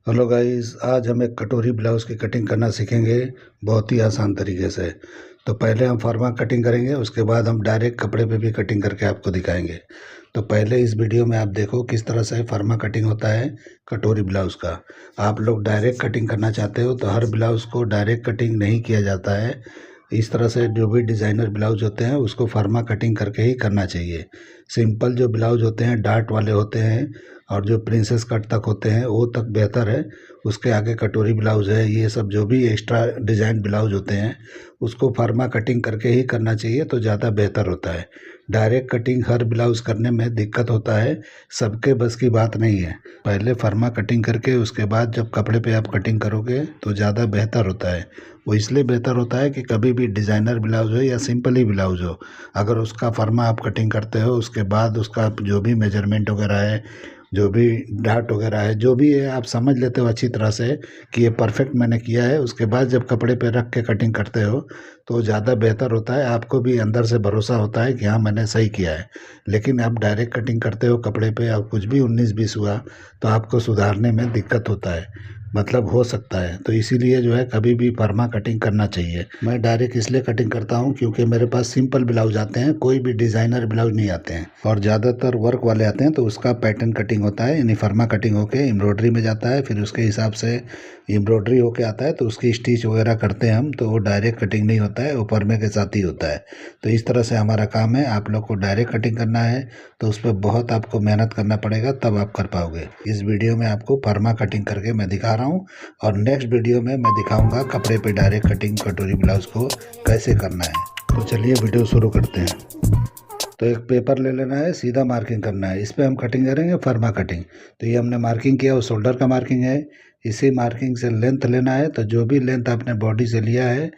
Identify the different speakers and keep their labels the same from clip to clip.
Speaker 1: Hello guys, आज हम एक कटोरी ब्लाउज़ की कटिंग करना सीखेंगे बहुत ही आसान तरीके से। तो पहले हम फॉर्मा कटिंग करेंगे, उसके बाद हम डायरेक्ट कपड़े पे भी कटिंग करके आपको दिखाएंगे। तो पहले इस वीडियो में आप देखो किस तरह से फॉर्मा कटिंग होता है कटोरी ब्लाउज़ का। आप लोग डायरेक्ट कटिंग करना चाहते हो तो हर ब्लाउज़ को डायरेक्ट कटिंग नहीं किया जाता है। इस तरह से जो भी डिज़ाइनर ब्लाउज होते हैं उसको फॉर्मा कटिंग करके ही करना चाहिए। सिंपल जो ब्लाउज होते हैं डार्ट वाले होते हैं और जो प्रिंसेस कट तक होते हैं वो तक बेहतर है। उसके आगे कटोरी ब्लाउज है, ये सब जो भी एक्स्ट्रा डिज़ाइन ब्लाउज होते हैं उसको फॉर्मा कटिंग करके ही करना चाहिए तो ज़्यादा बेहतर होता है। डायरेक्ट कटिंग हर ब्लाउज करने में दिक्कत होता है, सबके बस की बात नहीं है। पहले फॉर्मा कटिंग करके उसके बाद जब कपड़े पे आप कटिंग करोगे तो ज़्यादा बेहतर होता है। वो इसलिए बेहतर होता है कि कभी भी डिज़ाइनर ब्लाउज हो या सिंपल ही ब्लाउज हो, अगर उसका फर्मा आप कटिंग करते हो उसके बाद उसका जो भी मेजरमेंट वगैरह है, जो भी डार्ट वगैरह है, जो भी है आप समझ लेते हो अच्छी तरह से कि ये परफेक्ट मैंने किया है। उसके बाद जब कपड़े पे रख के कटिंग करते हो तो ज़्यादा बेहतर होता है, आपको भी अंदर से भरोसा होता है कि हाँ मैंने सही किया है। लेकिन आप डायरेक्ट कटिंग करते हो कपड़े पे और कुछ भी 19-20 हुआ तो आपको सुधारने में दिक्कत होता है, मतलब हो सकता है। तो इसीलिए जो है कभी भी फर्मा कटिंग करना चाहिए। मैं डायरेक्ट इसलिए कटिंग करता हूँ क्योंकि मेरे पास सिंपल ब्लाउज आते हैं, कोई भी डिज़ाइनर ब्लाउज नहीं आते हैं और ज़्यादातर वर्क वाले आते हैं तो उसका पैटर्न कटिंग होता है, यानी फर्मा कटिंग होके एम्ब्रॉयडरी में जाता है, फिर उसके हिसाब से एम्ब्रॉयडरी होके आता है तो उसकी स्टिच वगैरह करते हैं हम, तो वो डायरेक्ट कटिंग नहीं होता है, वो फर्मे के साथ ही होता है। तो इस तरह से हमारा काम है। आप लोग को डायरेक्ट कटिंग करना है तो उस पर बहुत आपको मेहनत करना पड़ेगा, तब आप कर पाओगे। इस वीडियो में आपको फर्मा कटिंग करके मैं दिखा रहा हूँ और नेक्स्ट वीडियो में मैं दिखाऊंगा कपड़े पे डायरेक्ट कटिंग कटोरी ब्लाउज को कैसे करना है। तो चलिए वीडियो शुरू करते हैं। तो एक पेपर ले लेना है, सीधा मार्किंग करना है, इस पे हम कटिंग करेंगे फर्मा कटिंग। तो ये हमने मार्किंग किया, वो शोल्डर का मार्किंग है। इसी मार्किंग से लेंथ लेना है, तो जो भी लेंथ आपने बॉडी से लिया है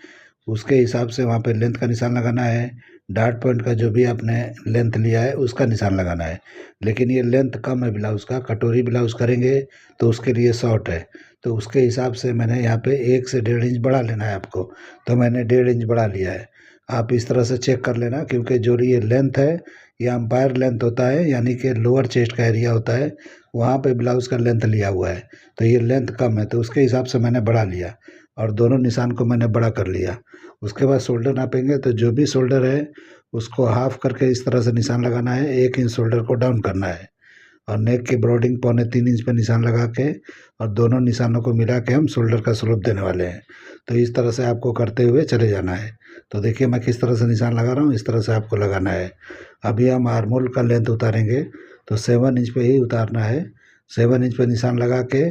Speaker 1: उसके हिसाब से वहाँ पे लेंथ का निशान लगाना है। डार्ट पॉइंट का जो भी आपने लेंथ लिया है उसका निशान लगाना है। लेकिन ये लेंथ कम है ब्लाउज़ का, कटोरी ब्लाउज़ करेंगे तो उसके लिए शॉर्ट है, तो उसके हिसाब से मैंने यहाँ पे 1 से 1.5 इंच बढ़ा लेना है आपको। तो मैंने 1.5 इंच बढ़ा लिया है। आप इस तरह से चेक कर लेना, क्योंकि जो ये लेंथ है ये अम्पायर लेंथ होता है, यानी कि लोअर चेस्ट का एरिया होता है, वहाँ पे ब्लाउज़ का लेंथ लिया हुआ है। तो ये लेंथ कम है तो उसके हिसाब से मैंने बढ़ा लिया और दोनों निशान को मैंने बड़ा कर लिया। उसके बाद शोल्डर नापेंगे, तो जो भी शोल्डर है उसको हाफ करके इस तरह से निशान लगाना है, 1 इंच शोल्डर को डाउन करना है और नेक की ब्रॉडिंग 2.25 इंच पे निशान लगा के और दोनों निशानों को मिला के हम शोल्डर का स्लोप देने वाले हैं। तो इस तरह से आपको करते हुए चले जाना है। तो देखिए मैं किस तरह से निशान लगा रहा हूँ, इस तरह से आपको लगाना है। अभी हम आर्मोल का लेंथ उतारेंगे तो 7 इंच पे ही उतारना है। 7 इंच पे निशान लगा के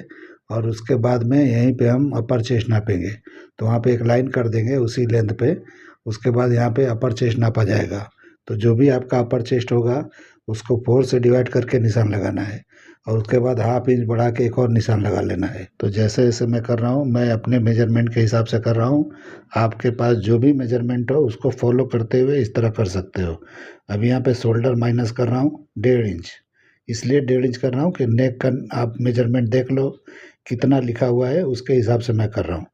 Speaker 1: और उसके बाद में यहीं पे हम अपर चेस्ट नापेंगे, तो वहाँ पे एक लाइन कर देंगे उसी लेंथ पे। उसके बाद यहाँ पे अपर चेस्ट नापा जाएगा, तो जो भी आपका अपर चेस्ट होगा उसको 4 से डिवाइड करके निशान लगाना है और उसके बाद हाफ इंच बढ़ा के एक और निशान लगा लेना है। तो जैसे जैसे मैं कर रहा हूँ मैं अपने मेजरमेंट के हिसाब से कर रहा हूँ, आपके पास जो भी मेजरमेंट हो उसको फॉलो करते हुए इस तरह कर सकते हो। अभी यहाँ पे शोल्डर माइनस कर रहा हूँ 1.5 इंच, इसलिए 1.5 इंच कर रहा हूँ कि नेक का आप मेजरमेंट देख लो कितना लिखा हुआ है, उसके हिसाब से मैं कर रहा हूँ।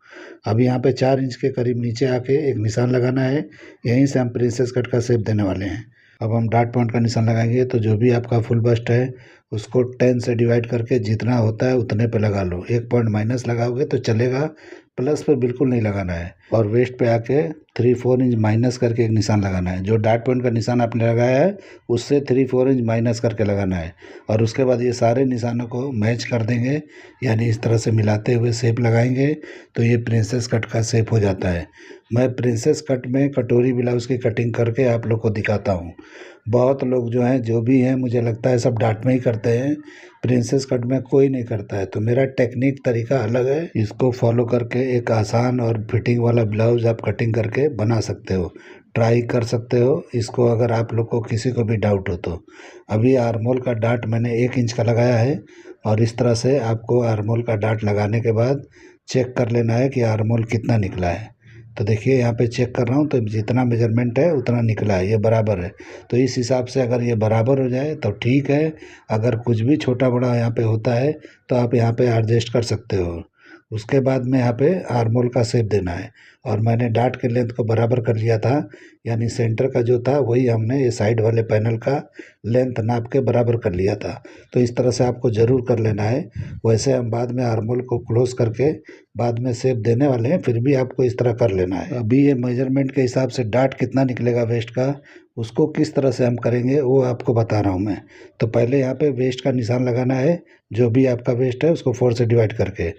Speaker 1: अब यहाँ पे 4 इंच के करीब नीचे आके एक निशान लगाना है, यहीं से हम प्रिंसेस कट का शेप देने वाले हैं। अब हम डार्ट पॉइंट का निशान लगाएंगे, तो जो भी आपका फुल बस्ट है उसको 10 से डिवाइड करके जितना होता है उतने पे लगा लो। 1 पॉइंट माइनस लगाओगे तो चलेगा, प्लस पे बिल्कुल नहीं लगाना है। और वेस्ट पे आके 3-4 इंच माइनस करके एक निशान लगाना है। जो डार्ट पॉइंट का निशान आपने लगाया है उससे 3-4 इंच माइनस करके लगाना है और उसके बाद ये सारे निशानों को मैच कर देंगे, यानी इस तरह से मिलाते हुए शेप लगाएंगे तो ये प्रिंसेस कट का शेप हो जाता है। मैं प्रिंसेस कट में कटोरी ब्लाउज़ की कटिंग करके आप लोग को दिखाता हूँ। बहुत लोग जो हैं जो भी हैं मुझे लगता है सब डार्ट में ही करते हैं, प्रिंसेस कट में कोई नहीं करता है। तो मेरा टेक्निक तरीका अलग है, इसको फॉलो करके एक आसान और फिटिंग वाला ब्लाउज आप कटिंग करके बना सकते हो, ट्राई कर सकते हो इसको अगर आप लोग को किसी को भी डाउट हो तो। अभी आर्मोल का डार्ट मैंने 1 इंच का लगाया है और इस तरह से आपको आर्मोल का डार्ट लगाने के बाद चेक कर लेना है कि आर्मोल कितना निकला है। तो देखिए यहाँ पे चेक कर रहा हूँ तो जितना मेजरमेंट है उतना निकला है, ये बराबर है। तो इस हिसाब से अगर ये बराबर हो जाए तो ठीक है, अगर कुछ भी छोटा बड़ा यहाँ पे होता है तो आप यहाँ पे एडजस्ट कर सकते हो। उसके बाद में यहाँ पे आर्मोल का शेप देना है और मैंने डाट के लेंथ को बराबर कर लिया था, यानी सेंटर का जो था वही हमने ये साइड वाले पैनल का लेंथ नाप के बराबर कर लिया था। तो इस तरह से आपको ज़रूर कर लेना है। वैसे हम बाद में आर्मोल को क्लोज करके बाद में शेप देने वाले हैं, फिर भी आपको इस तरह कर लेना है। अभी ये मेजरमेंट के हिसाब से डाट कितना निकलेगा वेस्ट का, उसको किस तरह से हम करेंगे वो आपको बता रहा हूँ मैं। तो पहले यहाँ पे वेस्ट का निशान लगाना है, जो भी आपका वेस्ट है उसको 4 से डिवाइड करके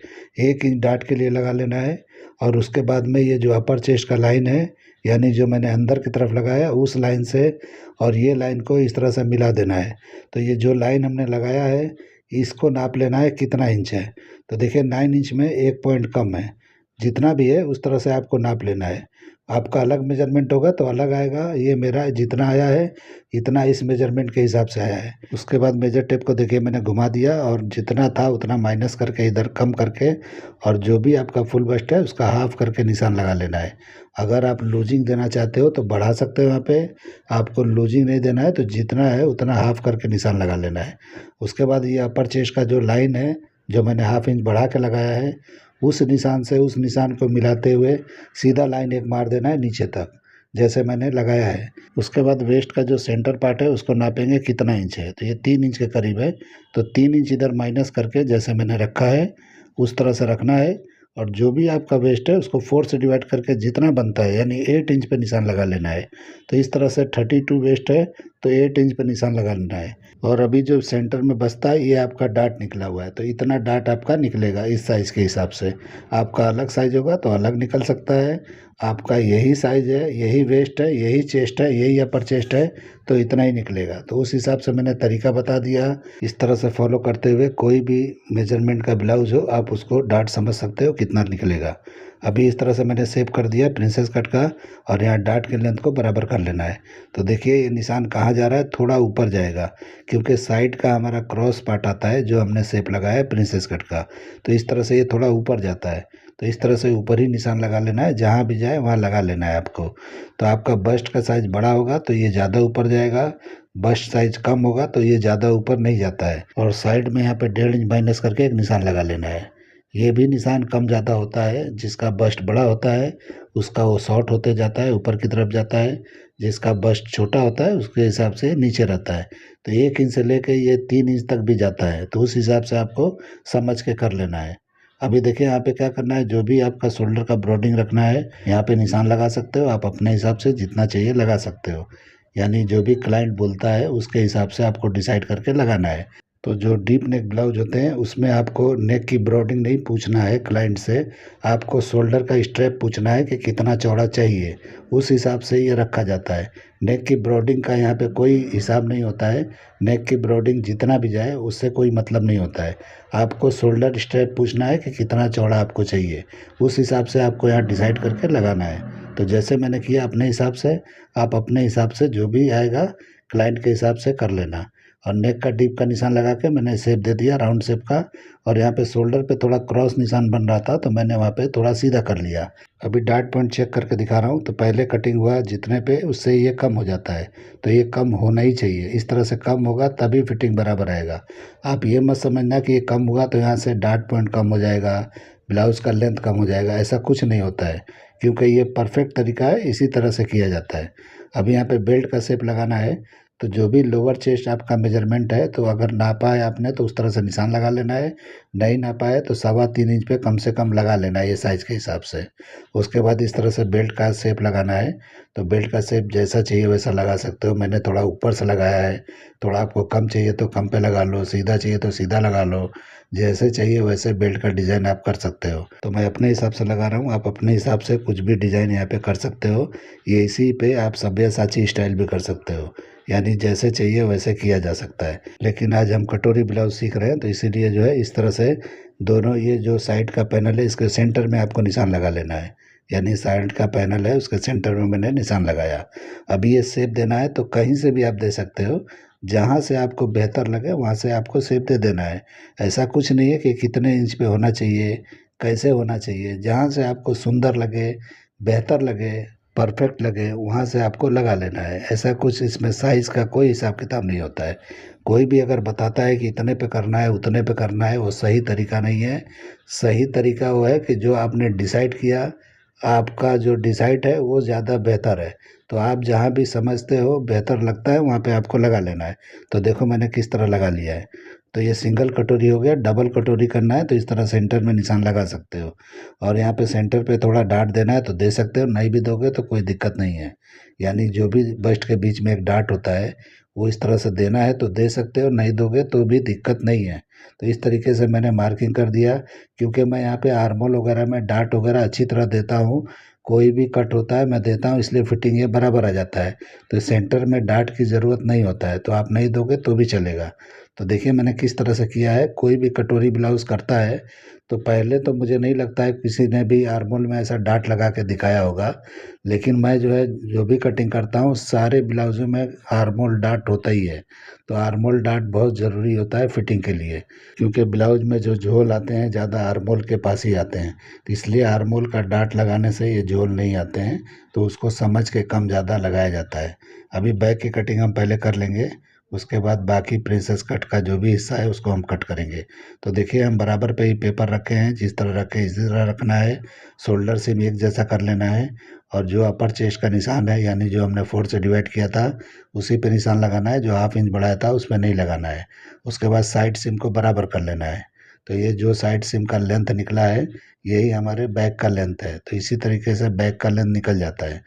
Speaker 1: 1 इंच डाट के लिए लगा लेना है। और उसके बाद में ये जो अपर चेस्ट का लाइन है, यानी जो मैंने अंदर की तरफ लगाया उस लाइन से और ये लाइन को इस तरह से मिला देना है। तो ये जो लाइन हमने लगाया है इसको नाप लेना है कितना इंच है। तो देखिए 9 इंच में 1 पॉइंट कम है, जितना भी है उस तरह से आपको नाप लेना है। आपका अलग मेजरमेंट होगा तो अलग आएगा, ये मेरा जितना आया है इतना इस मेजरमेंट के हिसाब से आया है। उसके बाद मेजर टेप को देखिए मैंने घुमा दिया और जितना था उतना माइनस करके इधर कम करके और जो भी आपका फुल बस्ट है उसका हाफ करके निशान लगा लेना है। अगर आप लूजिंग देना चाहते हो तो बढ़ा सकते हो, यहाँ पे आपको लूजिंग नहीं देना है तो जितना है उतना हाफ करके निशान लगा लेना है। उसके बाद ये अपर चेस्ट का जो लाइन है जो मैंने हाफ इंच बढ़ा के लगाया है उस निशान से उस निशान को मिलाते हुए सीधा लाइन एक मार देना है नीचे तक, जैसे मैंने लगाया है। उसके बाद वेस्ट का जो सेंटर पार्ट है उसको नापेंगे कितना इंच है, तो ये 3 इंच के करीब है। तो 3 इंच इधर माइनस करके जैसे मैंने रखा है उस तरह से रखना है। और जो भी आपका वेस्ट है उसको 4 से डिवाइड करके जितना बनता है यानी 8 इंच पे निशान लगा लेना है। तो इस तरह से 32 वेस्ट है तो 8 इंच पे निशान लगा लेना है। और अभी जो सेंटर में बचता है ये आपका डाट निकला हुआ है, तो इतना डाट आपका निकलेगा इस साइज़ के हिसाब से। आपका अलग साइज होगा तो अलग निकल सकता है। आपका यही साइज है, यही वेस्ट है, यही चेस्ट है, यही अपर चेस्ट है तो इतना ही निकलेगा। तो उस हिसाब से मैंने तरीका बता दिया। इस तरह से फॉलो करते हुए कोई भी मेजरमेंट का ब्लाउज हो आप उसको डाट समझ सकते हो कितना निकलेगा। अभी इस तरह से मैंने सेव कर दिया प्रिंसेस कट का और यहाँ डाट के लेंथ को बराबर कर लेना है। तो देखिए ये निशान कहाँ जा रहा है, थोड़ा ऊपर जाएगा क्योंकि साइड का हमारा क्रॉस पार्ट आता है जो हमने शेप लगाया है प्रिंसेस कट का, तो इस तरह से ये थोड़ा ऊपर जाता है। तो इस तरह से ऊपर ही निशान लगा लेना है, जहाँ भी जाए वहाँ लगा लेना है आपको। तो आपका बस्ट का साइज़ बड़ा होगा तो ये ज़्यादा ऊपर जाएगा, बस्ट साइज कम होगा तो ये ज़्यादा ऊपर नहीं जाता है। और साइड में यहाँ पे 1.5 इंच माइनस करके एक निशान लगा लेना है। ये भी निशान कम ज़्यादा होता है, जिसका बस्ट बड़ा होता है उसका वो शॉर्ट होते जाता है ऊपर की तरफ जाता है, जिसका बस्ट छोटा होता है उसके हिसाब से नीचे रहता है। तो 1 इंच से लेकर ये 3 इंच तक भी जाता है, तो उस हिसाब से आपको समझ के कर लेना है। अभी देखिए यहाँ पे क्या करना है, जो भी आपका शोल्डर का ब्रॉडिंग रखना है यहाँ पे निशान लगा सकते हो आप, अपने हिसाब से जितना चाहिए लगा सकते हो, यानी जो भी क्लाइंट बोलता है उसके हिसाब से आपको डिसाइड करके लगाना है। तो जो डीप नेक ब्लाउज होते हैं उसमें आपको नेक की ब्रॉडिंग नहीं पूछना है क्लाइंट से, आपको शोल्डर का स्ट्रैप पूछना है कि कितना चौड़ा चाहिए, उस हिसाब से ये रखा जाता है। नेक की ब्रॉडिंग का यहाँ पे कोई हिसाब नहीं होता है, नेक की ब्रॉडिंग जितना भी जाए उससे कोई मतलब नहीं होता है। आपको शोल्डर स्ट्रैप पूछना है कि कितना चौड़ा आपको चाहिए, उस हिसाब से आपको यहाँ डिसाइड करके लगाना है। तो जैसे मैंने किया अपने हिसाब से, आप अपने हिसाब से जो भी आएगा क्लाइंट के हिसाब से कर लेना। और नेक का डीप का निशान लगा के मैंने शेप दे दिया राउंड शेप का, और यहाँ पे शोल्डर पे थोड़ा क्रॉस निशान बन रहा था तो मैंने वहाँ पे थोड़ा सीधा कर लिया। अभी डार्ट पॉइंट चेक करके दिखा रहा हूँ, तो पहले कटिंग हुआ जितने पे उससे ये कम हो जाता है, तो ये कम होना ही चाहिए, इस तरह से कम होगा तभी फिटिंग बराबर आएगा। आप ये मत समझना कि ये कम हुआ तो यहाँ से डार्ट पॉइंट कम हो जाएगा, ब्लाउज़ का लेंथ कम हो जाएगा, ऐसा कुछ नहीं होता है, क्योंकि ये परफेक्ट तरीका है, इसी तरह से किया जाता है। अभी यहाँ पे बेल्ट का शेप लगाना है, तो जो भी लोअर चेस्ट आपका मेजरमेंट है तो अगर नापा है आपने तो उस तरह से निशान लगा लेना है, नहीं नापा है तो 3.25 इंच पे कम से कम लगा लेना है ये साइज़ के हिसाब से। उसके बाद इस तरह से बेल्ट का शेप लगाना है, तो बेल्ट का शेप जैसा चाहिए वैसा लगा सकते हो। मैंने थोड़ा ऊपर से लगाया है, थोड़ा आपको कम चाहिए तो कम पे लगा लो, सीधा चाहिए तो सीधा लगा लो, जैसे चाहिए वैसे बेल्ट का डिज़ाइन आप कर सकते हो। तो मैं अपने हिसाब से लगा रहा हूँ, आप अपने हिसाब से कुछ भी डिज़ाइन यहाँ पे कर सकते हो। ये इसी पे आप सब्यासाची स्टाइल भी कर सकते हो, यानी जैसे चाहिए वैसे किया जा सकता है। लेकिन आज हम कटोरी ब्लाउज सीख रहे हैं तो इसीलिए जो है इस तरह से दोनों ये जो साइड का पैनल है इसके सेंटर में आपको निशान लगा लेना है, यानी साइड का पैनल है उसके सेंटर में मैंने निशान लगाया। अभी ये शेप देना है तो कहीं से भी आप दे सकते हो, जहाँ से आपको बेहतर लगे वहाँ से आपको शेप दे देना है। ऐसा कुछ नहीं है कि कितने इंच पे होना चाहिए, कैसे होना चाहिए, जहाँ से आपको सुंदर लगे, बेहतर लगे, परफेक्ट लगे वहाँ से आपको लगा लेना है। ऐसा कुछ इसमें साइज़ का कोई हिसाब किताब नहीं होता है। कोई भी अगर बताता है कि इतने पे करना है उतने पे करना है, वो सही तरीका नहीं है। सही तरीका वो है कि जो आपने डिसाइड किया आपका जो डिसाइड है वो ज़्यादा बेहतर है। तो आप जहाँ भी समझते हो बेहतर लगता है वहाँ पे आपको लगा लेना है। तो देखो मैंने किस तरह लगा लिया है। तो ये सिंगल कटोरी हो गया। डबल कटोरी करना है तो इस तरह सेंटर में निशान लगा सकते हो, और यहाँ पे सेंटर पे थोड़ा डाट देना है तो दे सकते हो, नहीं भी दोगे तो कोई दिक्कत नहीं है। यानी जो भी बस्ट के बीच में एक डाट होता है वो इस तरह से देना है तो दे सकते हो, नहीं दोगे तो भी दिक्कत नहीं है। तो इस तरीके से मैंने मार्किंग कर दिया, क्योंकि मैं यहाँ पे आर्मोल वगैरह में डाट वगैरह अच्छी तरह देता हूँ। कोई भी कट होता है मैं देता हूँ, इसलिए फिटिंग ये बराबर आ जाता है। तो सेंटर में डाट की ज़रूरत नहीं होता है, तो आप नहीं दोगे तो भी चलेगा। तो देखिए मैंने किस तरह से किया है। कोई भी कटोरी ब्लाउज़ करता है तो पहले तो मुझे नहीं लगता है किसी ने भी आर्मोल में ऐसा डाट लगा के दिखाया होगा, लेकिन मैं जो है जो भी कटिंग करता हूँ सारे ब्लाउज़ों में आर्मोल डाट होता ही है। तो आर्मोल डाट बहुत ज़रूरी होता है फिटिंग के लिए, क्योंकि ब्लाउज में जो झोल आते हैं ज़्यादा आर्मोल के पास ही आते हैं। तो इसलिए आर्मोल का डाट लगाने से ये झोल नहीं आते हैं, तो उसको समझ के कम ज़्यादा लगाया जाता है। अभी बैक की कटिंग हम पहले कर लेंगे, उसके बाद बाकी प्रिंसेस कट का जो भी हिस्सा है उसको हम कट करेंगे। तो देखिए हम बराबर पे ही पेपर रखे हैं, जिस तरह रखे इसी तरह रखना है। शोल्डर से भी एक जैसा कर लेना है, और जो अपर चेस्ट का निशान है यानी जो हमने 4 से डिवाइड किया था उसी पे निशान लगाना है। जो हाफ इंच बढ़ाया था उसमें नहीं लगाना है। उसके बाद साइड सिम को बराबर कर लेना है। तो ये जो साइड सिम का लेंथ निकला है यही हमारे बैक का लेंथ है, तो इसी तरीके से बैक का लेंथ निकल जाता है।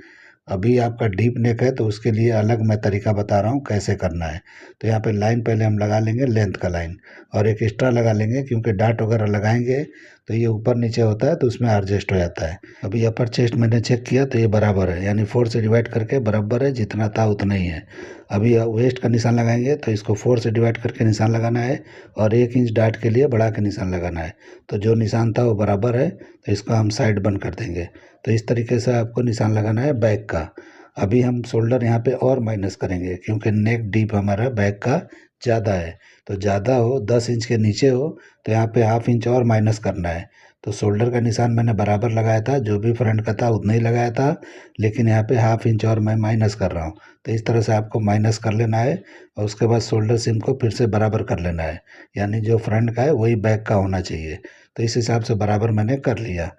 Speaker 1: अभी आपका डीप नेक है तो उसके लिए अलग मैं तरीका बता रहा हूँ कैसे करना है। तो यहाँ पे लाइन पहले हम लगा लेंगे, लेंथ का लाइन, और एक एक्स्ट्रा लगा लेंगे क्योंकि डाट वगैरह लगाएंगे तो ये ऊपर नीचे होता है तो उसमें एडजस्ट हो जाता है। अभी अपर चेस्ट मैंने चेक किया तो ये बराबर है, यानी 4 से डिवाइड करके बराबर है, जितना था उतना ही है। अभी वेस्ट का निशान लगाएंगे तो इसको 4 से डिवाइड करके निशान लगाना है, और 1 इंच डाट के लिए बढ़ा के निशान लगाना है। तो जो निशान था वो बराबर है, तो इसको हम साइड बंद कर देंगे। तो इस तरीके से आपको निशान लगाना है बैक का। अभी हम शोल्डर यहाँ पे और माइनस करेंगे क्योंकि नेक डीप हमारा बैक का ज़्यादा है। तो ज़्यादा हो 10 इंच के नीचे हो तो यहाँ पे हाफ इंच और माइनस करना है। तो शोल्डर का निशान मैंने बराबर लगाया था, जो भी फ्रंट का था उतना ही लगाया था, लेकिन यहाँ पे हाफ इंच और मैं माइनस कर रहा हूँ। तो इस तरह से आपको माइनस कर लेना है, और उसके बाद शोल्डर सिम को फिर से बराबर कर लेना है, यानी जो फ्रंट का है वही बैक का होना चाहिए। तो इस हिसाब से बराबर मैंने कर लिया।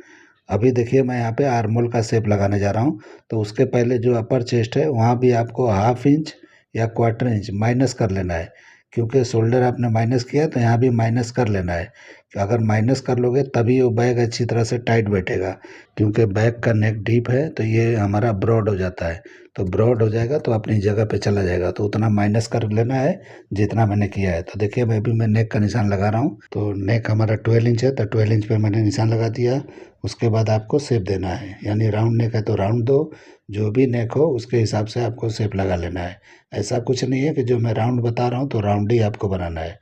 Speaker 1: अभी देखिए मैं यहाँ पे आर्मोल का शेप लगाने जा रहा हूँ। तो उसके पहले जो अपर चेस्ट है वहाँ भी आपको हाफ इंच या क्वार्टर इंच माइनस कर लेना है, क्योंकि शोल्डर आपने माइनस किया तो यहाँ भी माइनस कर लेना है। कि अगर माइनस कर लोगे तभी वो बैग अच्छी तरह से टाइट बैठेगा, क्योंकि बैग का नेक डीप है तो ये हमारा ब्रॉड हो जाता है। तो ब्रॉड हो जाएगा तो अपनी जगह पे चला जाएगा, तो उतना माइनस कर लेना है जितना मैंने किया है। तो देखिए मैं नेक का निशान लगा रहा हूँ। तो नेक हमारा 12 इंच है तो 12 इंच पे मैंने निशान लगा दिया। उसके बाद आपको शेप देना है, यानी राउंड नेक है तो राउंड दो, जो भी नेक हो उसके हिसाब से आपको शेप लगा लेना है। ऐसा कुछ नहीं है कि जो मैं राउंड बता रहा हूँ तो राउंड ही आपको बनाना है।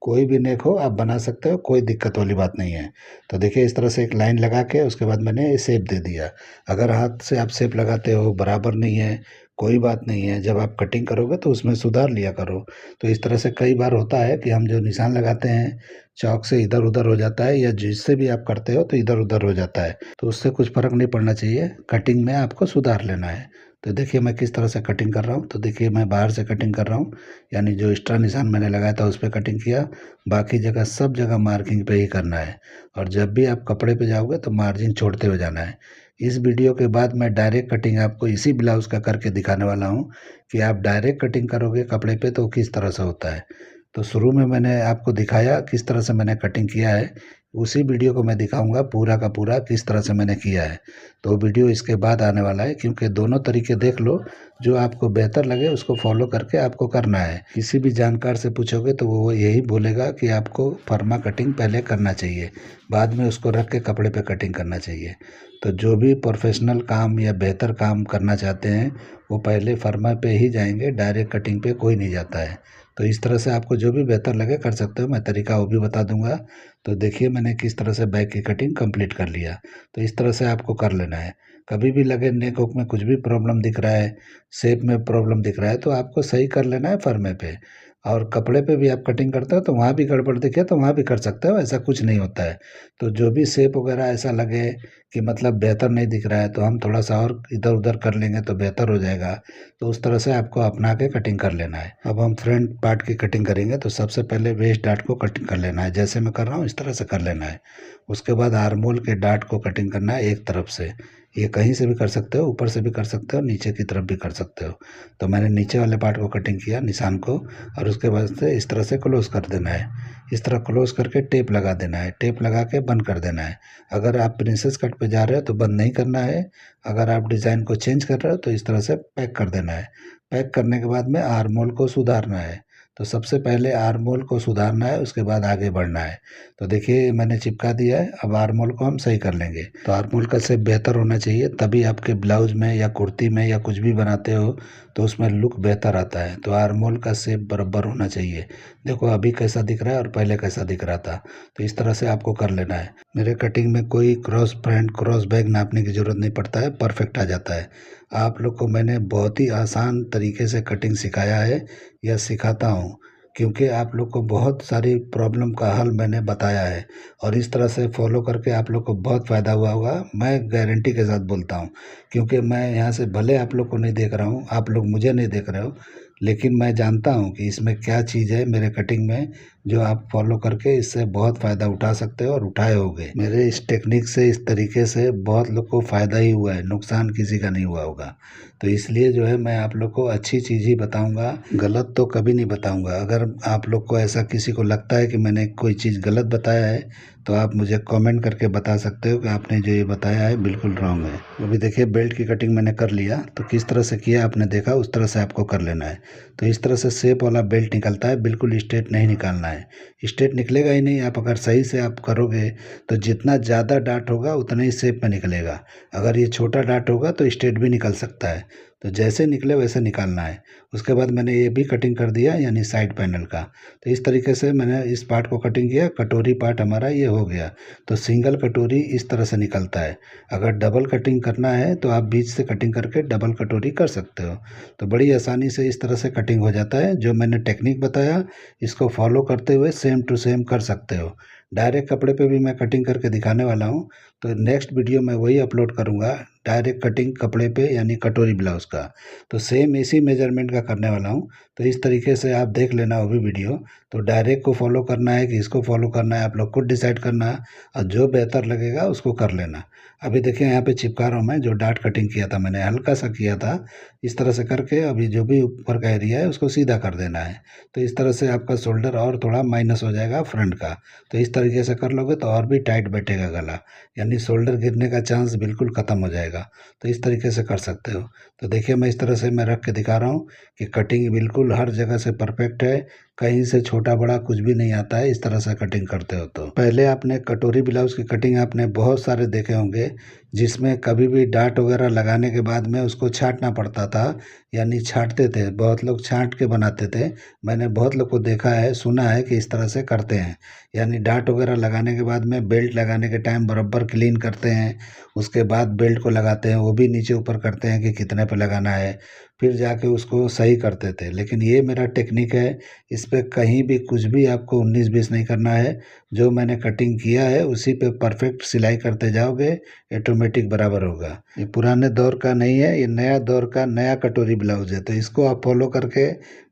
Speaker 1: कोई भी नेक हो आप बना सकते हो, कोई दिक्कत वाली बात नहीं है। तो देखिए इस तरह से एक लाइन लगा के उसके बाद मैंने ये शेप दे दिया। अगर हाथ से आप शेप लगाते हो बराबर नहीं है, कोई बात नहीं है, जब आप कटिंग करोगे तो उसमें सुधार लिया करो। तो इस तरह से कई बार होता है कि हम जो निशान लगाते हैं चौक से इधर उधर हो जाता है, या जिससे भी आप करते हो तो इधर उधर हो जाता है, तो उससे कुछ फ़र्क नहीं पड़ना चाहिए। कटिंग में आपको सुधार लेना है। तो देखिए मैं किस तरह से कटिंग कर रहा हूँ। तो देखिए मैं बाहर से कटिंग कर रहा हूँ, यानी जो एक्स्ट्रा निशान मैंने लगाया था उस पर कटिंग किया। बाकी जगह सब जगह मार्किंग पे ही करना है, और जब भी आप कपड़े पे जाओगे तो मार्जिन छोड़ते हुए जाना है। इस वीडियो के बाद मैं डायरेक्ट कटिंग आपको इसी ब्लाउज़ का करके दिखाने वाला हूँ कि आप डायरेक्ट कटिंग करोगे कपड़े पे तो किस तरह से होता है। तो शुरू में मैंने आपको दिखाया किस तरह से मैंने कटिंग किया है, उसी वीडियो को मैं दिखाऊंगा पूरा का पूरा किस तरह से मैंने किया है। तो वीडियो इसके बाद आने वाला है, क्योंकि दोनों तरीके देख लो, जो आपको बेहतर लगे उसको फॉलो करके आपको करना है। किसी भी जानकार से पूछोगे तो वो यही बोलेगा कि आपको फर्मा कटिंग पहले करना चाहिए, बाद में उसको रख के कपड़े पे कटिंग करना चाहिए। तो जो भी प्रोफेशनल काम या बेहतर काम करना चाहते हैं वो पहले फर्मा पे ही जाएंगे, डायरेक्ट कटिंग पे कोई नहीं जाता है। तो इस तरह से आपको जो भी बेहतर लगे कर सकते हो, मैं तरीका वो भी बता दूंगा। तो देखिए मैंने किस तरह से बैक की कटिंग कंप्लीट कर लिया। तो इस तरह से आपको कर लेना है। कभी भी लगे नेक वोक में कुछ भी प्रॉब्लम दिख रहा है, शेप में प्रॉब्लम दिख रहा है, तो आपको सही कर लेना है फर्मे पे। और कपड़े पे भी आप कटिंग करते हो तो वहाँ भी गड़बड़ दिखे तो वहाँ भी कर सकते हो, ऐसा कुछ नहीं होता है। तो जो भी शेप वगैरह ऐसा लगे कि मतलब बेहतर नहीं दिख रहा है तो हम थोड़ा सा और इधर उधर कर लेंगे तो बेहतर हो जाएगा। तो उस तरह से आपको अपना के कटिंग कर लेना है। अब हम फ्रंट पार्ट की कटिंग करेंगे। तो सबसे पहले वेस्ट डार्ट को कटिंग कर लेना है, जैसे मैं कर रहा हूँ इस तरह से कर लेना है। उसके बाद आर्म होल के डार्ट को कटिंग करना है एक तरफ से। ये कहीं से भी कर सकते हो, ऊपर से भी कर सकते हो, नीचे की तरफ भी कर सकते हो। तो मैंने नीचे वाले पार्ट को कटिंग किया निशान को, और उसके बाद से इस तरह से क्लोज कर देना है। इस तरह क्लोज करके टेप लगा देना है, टेप लगा के बंद कर देना है। अगर आप प्रिंसेस कट पे जा रहे हो तो बंद नहीं करना है। अगर आप डिज़ाइन को चेंज कर रहे हो तो इस तरह से पैक कर देना है। पैक करने के बाद में आर्म होल को सुधारना है। तो सबसे पहले आर्म होल को सुधारना है, उसके बाद आगे बढ़ना है। तो देखिए मैंने चिपका दिया है, अब आर्म होल को हम सही कर लेंगे। तो आर्म होल का शेप बेहतर होना चाहिए, तभी आपके ब्लाउज में या कुर्ती में या कुछ भी बनाते हो तो उसमें लुक बेहतर आता है। तो आर्म होल का शेप बराबर होना चाहिए। देखो अभी कैसा दिख रहा है और पहले कैसा दिख रहा था। तो इस तरह से आपको कर लेना है। मेरे कटिंग में कोई क्रॉस फ्रंट क्रॉस बैक नापने की ज़रूरत नहीं पड़ता है, परफेक्ट आ जाता है। आप लोग को मैंने बहुत ही आसान तरीके से कटिंग सिखाया है या सिखाता हूँ, क्योंकि आप लोग को बहुत सारी प्रॉब्लम का हल मैंने बताया है, और इस तरह से फॉलो करके आप लोग को बहुत फ़ायदा हुआ होगा, मैं गारंटी के साथ बोलता हूँ। क्योंकि मैं यहाँ से भले आप लोग को नहीं देख रहा हूँ, आप लोग मुझे नहीं देख रहे हो, लेकिन मैं जानता हूँ कि इसमें क्या चीज़ है मेरे कटिंग में जो आप फॉलो करके इससे बहुत फ़ायदा उठा सकते हो और उठाए होगे। मेरे इस टेक्निक से, इस तरीके से बहुत लोग को फ़ायदा ही हुआ है, नुकसान किसी का नहीं हुआ होगा। तो इसलिए जो है मैं आप लोग को अच्छी चीज़ ही बताऊंगा, गलत तो कभी नहीं बताऊंगा। अगर आप लोग को ऐसा किसी को लगता है कि मैंने कोई चीज़ गलत बताया है तो आप मुझे कमेंट करके बता सकते हो कि आपने जो ये बताया है बिल्कुल रॉन्ग है। अभी देखिए बेल्ट की कटिंग मैंने कर लिया, तो किस तरह से किया आपने देखा, उस तरह से आपको कर लेना है। तो इस तरह से शेप वाला बेल्ट निकलता है, बिल्कुल स्ट्रेट नहीं निकालना है। स्ट्रेट निकलेगा ही नहीं। आप अगर सही से आप करोगे तो जितना ज़्यादा डार्ट होगा उतना ही शेप में निकलेगा। अगर ये छोटा डार्ट होगा तो स्ट्रेट भी निकल सकता है। तो जैसे निकले वैसे निकालना है। उसके बाद मैंने ये भी कटिंग कर दिया, यानी साइड पैनल का। तो इस तरीके से मैंने इस पार्ट को कटिंग किया, कटोरी पार्ट हमारा ये हो गया। तो सिंगल कटोरी इस तरह से निकलता है। अगर डबल कटिंग करना है तो आप बीच से कटिंग करके डबल कटोरी कर सकते हो। तो बड़ी आसानी से इस तरह से कटिंग हो जाता है। जो मैंने टेक्निक बताया इसको फॉलो करते हुए सेम टू सेम कर सकते हो। डायरेक्ट कपड़े पे भी मैं कटिंग करके दिखाने वाला हूँ। तो नेक्स्ट वीडियो मैं वही अपलोड करूँगा, डायरेक्ट कटिंग कपड़े पे यानी कटोरी ब्लाउज़ का। तो सेम इसी मेजरमेंट का करने वाला हूँ। तो इस तरीके से आप देख लेना वो भी वीडियो। तो डायरेक्ट को फॉलो करना है कि इसको फॉलो करना है, आप लोग खुद डिसाइड करना है, और जो बेहतर लगेगा उसको कर लेना। अभी देखिए यहाँ पे चिपका रहा हूँ मैं, जो डार्ट कटिंग किया था मैंने हल्का सा किया था। इस तरह से करके अभी जो भी ऊपर का एरिया है उसको सीधा कर देना है। तो इस तरह से आपका शोल्डर और थोड़ा माइनस हो जाएगा फ्रंट का। तो इस तरीके से कर लोगे तो और भी टाइट बैठेगा गला, यानी शोल्डर गिरने का चांस बिल्कुल ख़त्म हो जाएगा। तो इस तरीके से कर सकते हो। तो देखिए मैं इस तरह से मैं रख के दिखा रहा हूँ कि कटिंग बिल्कुल हर जगह से परफेक्ट है, कहीं से छोटा बड़ा कुछ भी नहीं आता है। इस तरह से कटिंग करते हो तो पहले आपने कटोरी ब्लाउज़ की कटिंग आपने बहुत सारे देखे होंगे, जिसमें कभी भी डार्ट वगैरह लगाने के बाद में उसको छांटना पड़ता था, यानी छांटते थे, बहुत लोग छांट के बनाते थे। मैंने बहुत लोग को देखा है, सुना है कि इस तरह से करते हैं, यानी डार्ट वगैरह लगाने के बाद में बेल्ट लगाने के टाइम बराबर क्लीन करते हैं। उसके बाद बेल्ट को लगाते हैं, वो भी नीचे ऊपर करते हैं कि कितने पे लगाना है, फिर जाके उसको सही करते थे। लेकिन ये मेरा टेक्निक है, इस पे कहीं भी कुछ भी आपको 19-20 नहीं करना है। जो मैंने कटिंग किया है उसी पे परफेक्ट सिलाई करते जाओगे, ऑटोमेटिक बराबर होगा। ये पुराने दौर का नहीं है, ये नया दौर का नया कटोरी ब्लाउज है। तो इसको आप फॉलो करके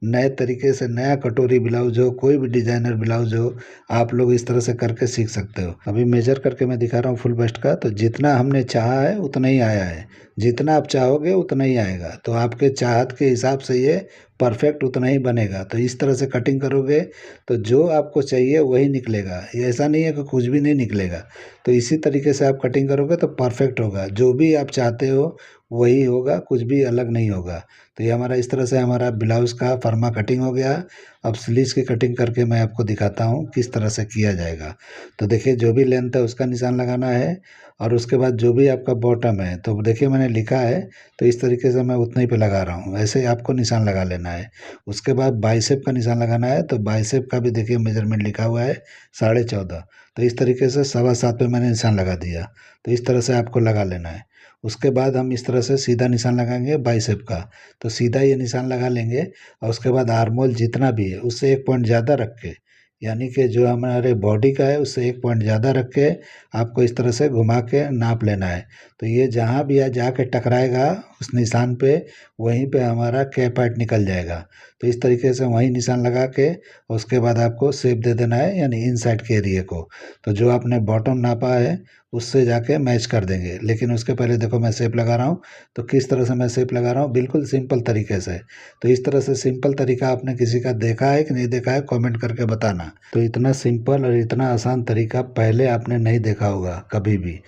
Speaker 1: नए तरीके से नया कटोरी ब्लाउज हो, कोई भी डिज़ाइनर ब्लाउज हो, आप लोग इस तरह से करके सीख सकते हो। अभी मेजर करके मैं दिखा रहा हूँ फुल बस्ट का। तो जितना हमने चाहा है उतना ही आया है, जितना आप चाहोगे उतना ही आएगा। तो आपके चाहत के हिसाब से ये परफेक्ट उतना ही बनेगा। तो इस तरह से कटिंग करोगे तो जो आपको चाहिए वही निकलेगा, ये ऐसा नहीं है कि कुछ भी नहीं निकलेगा। तो इसी तरीके से आप कटिंग करोगे तो परफेक्ट होगा, जो भी आप चाहते हो वही होगा, कुछ भी अलग नहीं होगा। तो ये हमारा इस तरह से हमारा ब्लाउज़ का फर्मा कटिंग हो गया। अब स्लीव्स की कटिंग करके मैं आपको दिखाता हूँ किस तरह से किया जाएगा। तो देखिए जो भी लेंथ है उसका निशान लगाना है, और उसके बाद जो भी आपका बॉटम है, तो देखिए मैंने लिखा है, तो इस तरीके से मैं उतना ही पे लगा रहा हूँ, ऐसे ही आपको निशान लगा लेना है। उसके बाद बाइसेप का निशान लगाना है। तो बाइसेप का भी देखिए मेजरमेंट लिखा हुआ है 14.5। तो इस तरीके से 7.25 पे मैंने निशान लगा दिया। तो इस तरह से आपको लगा लेना है। उसके बाद हम इस तरह से सीधा निशान लगाएंगे बाइसेप का। तो सीधा ये निशान लगा लेंगे, और उसके बाद आर्म होल जितना भी है उससे 1 पॉइंट ज़्यादा रख के, यानी कि जो हमारे बॉडी का है उससे 1 पॉइंट ज़्यादा रख के आपको इस तरह से घुमा के नाप लेना है। तो ये जहाँ भी जाके टकराएगा उस निशान पे, वहीं पे हमारा कैप पार्ट निकल जाएगा। तो तो इस तरीके से वहीं निशान लगा के उसके बाद आपको शेप दे देना है, यानी इन साइड के एरिए को। तो जो आपने बॉटम नापा है उससे जाके मैच कर देंगे। लेकिन उसके पहले देखो मैं शेप लगा रहा हूँ। तो किस तरह से मैं शेप लगा रहा हूँ, बिल्कुल सिंपल तरीके से। तो इस तरह से सिंपल तरीका आपने किसी का देखा है कि नहीं देखा है, कमेंट करके बताना। तो इतना सिंपल और इतना आसान तरीका पहले आपने नहीं देखा होगा कभी भी।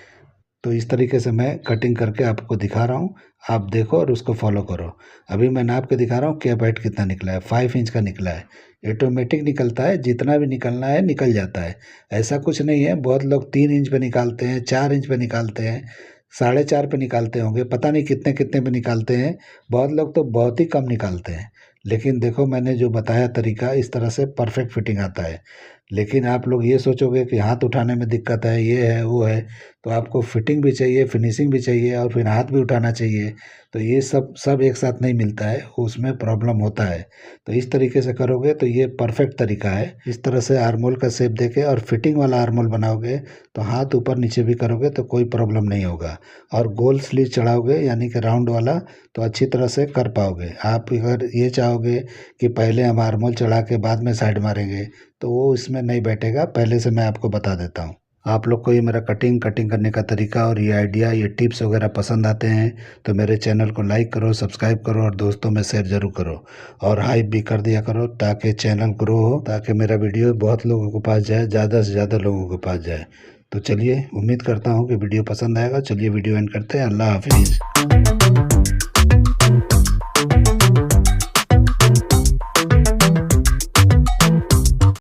Speaker 1: तो इस तरीके से मैं कटिंग करके आपको दिखा रहा हूँ, आप देखो और उसको फॉलो करो। अभी मैं नाप के दिखा रहा हूँ कैप हाइट कितना निकला है, 5 इंच का निकला है। ऑटोमेटिक निकलता है, जितना भी निकलना है निकल जाता है। ऐसा कुछ नहीं है, बहुत लोग 3 इंच पे निकालते हैं, 4 इंच पे निकालते हैं, 4.5 पे निकालते होंगे, पता नहीं कितने कितने पे निकालते हैं। बहुत लोग तो बहुत ही कम निकालते हैं। लेकिन देखो मैंने जो बताया तरीका, इस तरह से परफेक्ट फिटिंग आता है। लेकिन आप लोग ये सोचोगे कि हाथ उठाने में दिक्कत है, ये है वो है, तो आपको फिटिंग भी चाहिए, फिनिशिंग भी चाहिए और फिर हाथ भी उठाना चाहिए। तो ये सब सब एक साथ नहीं मिलता है, उसमें प्रॉब्लम होता है। तो इस तरीके से करोगे तो ये परफेक्ट तरीका है। इस तरह से आर्मोल का शेप देके और फिटिंग वाला आर्मोल बनाओगे तो हाथ ऊपर नीचे भी करोगे तो कोई प्रॉब्लम नहीं होगा। और गोल स्लीव चढ़ाओगे यानी कि राउंड वाला, तो अच्छी तरह से कर पाओगे। आप अगर ये चाहोगे कि पहले हम आर्मोल चढ़ा के बाद में साइड मारेंगे तो वो इसमें नहीं बैठेगा, पहले से मैं आपको बता देता हूँ। आप लोग को ये मेरा कटिंग करने का तरीका और ये आइडिया, ये टिप्स वगैरह पसंद आते हैं तो मेरे चैनल को लाइक करो, सब्सक्राइब करो और दोस्तों में शेयर ज़रूर करो। और हाइप भी कर दिया करो ताकि चैनल ग्रो हो, ताकि मेरा वीडियो बहुत लोगों के पास जाए, ज़्यादा से ज़्यादा लोगों के पास जाए। तो चलिए, उम्मीद करता हूँ कि वीडियो पसंद आएगा। चलिए वीडियो एंड करते हैं। अल्लाह हाफिज़।